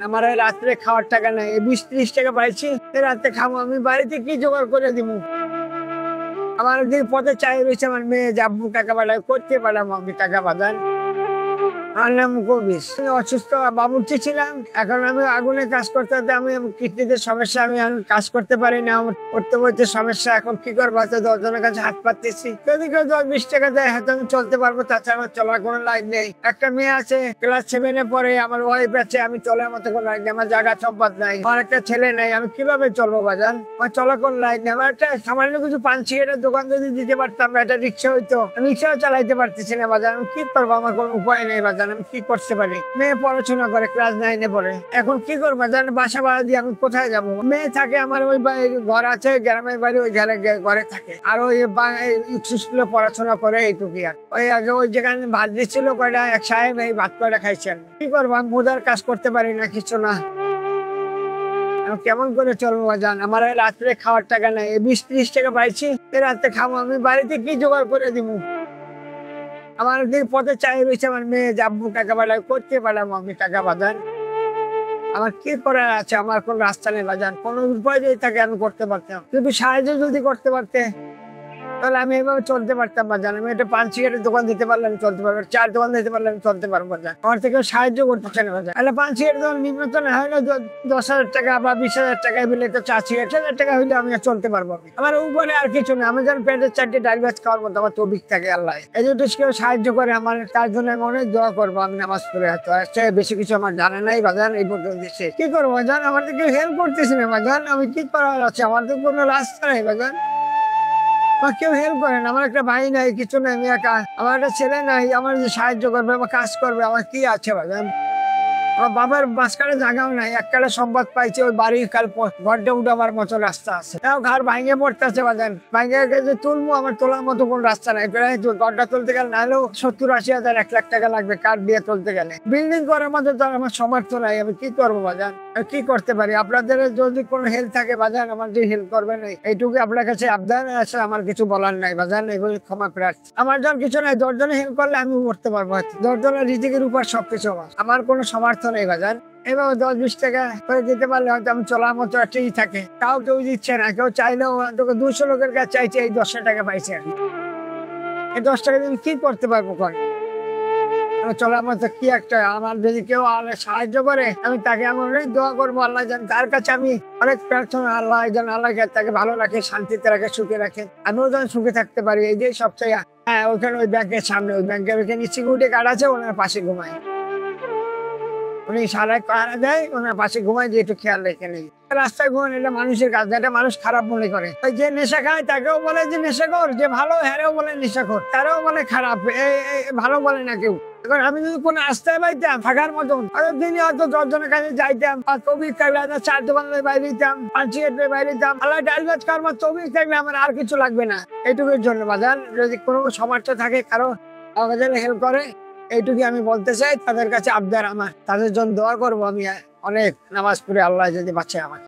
আমার ওই রাত্রে খাওয়ার টাকা নাই, 20-30 টাকা পাইছি, রাতে খাবো। আমি বাড়িতে কি জোগাড় করে দিব? আমার যে পথে চাই রয়েছে, আমার মেয়ে যাবো টাকা পাঠায়, করতে পারলাম আমি টাকা পাঠান। আমার নাম কবির। আমি অসুস্থ বাবুর্চি ছিলাম, এখন আমি আগুনে কাজ করতে হতে আমি কিডনিতে সমস্যা, আমি এখন কাজ করতে পারি না, আমার করতে বলতে সমস্যা। এখন কি করবো? 10 জনের কাছে হাত পাততেছি, যদি কেউ 10-20 টাকা দেয় হয়তো আমি চলতে পারবো, তাছাড়া আমার চলার কোনো লাইন নেই। একটা মেয়ে আছে ক্লাস 7-এ পড়ে, আমার ওয়াইফ আছে, আমি চলার মতো কোনো লাইন নেই, আমার জায়গা সম্পদ নাই, আমার একটা ছেলে নেই, আমি কিভাবে চলবো বাজান? আমার চলার কোনো লাইন নেই। আমার একটা সামান্য কিছু পান সিগারেটের দোকান যদি দিতে পারতাম, একটা রিক্সা হইতো, রিক্সাও চালাইতে পারতেছি না বাজান। আমি কি করবো? আমার কোনো উপায় নেই বাজান, আমি কি করতে পারি? মেয়ে পড়াশোনা করে, ক্লাস 9-এ পড়ে, এখন কি করবো জান? বাসা ভাড়া দিয়ে আমি কোথায় যাবো? মেয়ে থাকে আমার ওই ঘর আছে গ্রামের বাড়ি, ওই ঘরে থাকে, আর ওই স্কুলে পড়াশোনা করে, এইটুকুই। আর ওই আগে ওই যেখানে ভাত দিচ্ছিল কয়টা এক সাহেব, এই ভাত কয়টা খাইছেন। কি করবো? আমি মুদার কাজ করতে পারি না, কিছু না। কেমন করে চলবো জান? আমার রাত্রে খাওয়ার টাকা নাই, 20-30 টাকা পাইছি, রাতে খাবো। আমি বাড়িতে কি জোগাড় করে দিব? আমার যে পথে চাই রয়েছে, আমার মেয়ে যাবো টাকা পাঠায়, করতে পারলাম আমি টাকা পাঠান। আমার কি করার আছে? আমার কোন রাস্তা নেই বাজান, কোন উপায় যদি থাকে আমি করতে পারতাম, কিন্তু সাহায্য যদি করতে পারতে তাহলে আমি এভাবে চলতে পারতাম বাজান। আমি একটা পান সিগারেটের দোকান দিতে পারলে আমি চলতে পারবো, চার দোকান দিতে পারলে আমি চলতে পারবো বাজান। আমার থেকে সাহায্য করতেছে না বাজান। তাহলে পান সিগারেট দোকান নিম্নত না হলে 10,000 টাকা বা 20,000 টাকায় মিলে তো 4,000 টাকা হইলে আমি চলতে পারবো। আমার উপরে আর কিছু না, আমি যেন পেটের 4টে ডাল ভাত খাওয়ার মতো আমার তৌফিক থাকে আল্লাহ। এই যদি কেউ সাহায্য করে আমার, তার জন্য আমি অনেক দোয়া করবো। আমি নামাজ পড়ে এত আসছে, বেশি কিছু আমার জানা নাই বাজান। এই পর্যন্ত দিচ্ছে, কি করবো বাজান? আমার তো কেউ হেল্প করতেছি না বাজান, আমি কি করার আছে? আমার তো কোনো রাস্তা নেই বাজান, কেউ হেল্প করে না। আমার একটা ভাই নাই, কিছু নাই, আমি একা। আমার একটা ছেলে নাই, আমার যে সাহায্য করবে, আমার কাজ করবে, আমার কি আছে বাজান? আমার বাবার মাঝখানে জায়গাও নাই, একটা সম্পদ পাইছে, ওই বাড়ি কাল ঘরটা উঠাবার মতো রাস্তা আছে, তাও ঘর ভাঙে পড়তেছে বাজান। ভাঙে যে তুলবো, আমার তোলার মতো কোন রাস্তা নাই। প্রায় ঘরটা তুলতে গেলে নাহলেও 70-80 হাজার 1 লাখ টাকা লাগবে কাঠ দিয়ে তুলতে গেলে। বিল্ডিং করার মতো তো আমার সমর্থ নাই, আমি কি করবো বাজান? কি করতে পারি? আপনাদের যদি কোনো হেল্প থাকে বাজান, আমার যে হেল্প করবেন, এইটুকু আপনার কাছে আবদার আছে, আমার কিছু বলার নাই বাজান, এগুলো ক্ষমা প্রার্থী। আমার যখন কিছু নাই, 10 জনে হেল্প করলে আমি করতে পারবো, 10 জনের রিজিকের উপর সবকিছু আমার কোনো সমর্থ নেই বাজান। এভাবে 10-20 টাকা করে দিতে পারলে হয়তো আমি চলার মতো একটাই থাকে, তাও কেউ দিচ্ছে না। কেউ চাইলেও 200 লোকের কাছে চাইছে, এই 10 টাকা পাইছে। এই 10 টাকা দিয়ে কি করতে পারবো? চলার মতো কি একটা, আমার যদি কেউ সাহায্য করে আমি তাকে আমি অনেক দোয়া করবো, আল্লাহ যেন তার কাছে আমি অনেক প্রার্থনা, আল্লাহ যেন আল্লাহকে তাকে ভালো রাখে, শান্তিতে রাখে, সুখে রাখে, আমিও যেন সুখে থাকতে পারি। এই যে সবচেয়ে। হ্যাঁ, ওখানে ওই ব্যাংকের সামনে, ওই ব্যাংকের ওইখানে সিকিউরিটি গার্ড আছে, ওনার পাশে ঘুমায়, উনি সারাই পাহারা দেয়, ওনার পাশে ঘুমায়, যে একটু খেয়াল রেখে নেই। রাস্তায় ঘুমানো এটা মানুষের কাজ, এটা মানুষ খারাপ মনে করে। ওই যে নেশা খায় তাকেও বলে যে নেশাখোর, যে ভালো হ্যারেও বলে নেশাখোর, তারাও বলে খারাপ, ভালো বলে না কেউ। এখন আমি যদি কোনো রাস্তায় পাইতাম থাকার মতন, দিনে হয়তো 10 জনের কাছে যাইতাম, আর তৌফিক থাকলে 4 দোকানের বাইরে দিতাম, 5 সিগারেটের বাইরে দিতাম, আল্লাহ ডাল ভাত খাওয়ার মতো তৌফিক থাকলে আমার আর কিছু লাগবে না। এইটুকুর জন্য বাজার, যদি কোনো সমর্থ থাকে কারো আমাদের হেল্প করে, এইটুকু আমি বলতে চাই। তাদের কাছে আবদার আমার, তাদের জন্য দোয়া করবো আমি, অনেক নামাজ পড়ে আল্লাহ যদি বাঁচে আমাকে।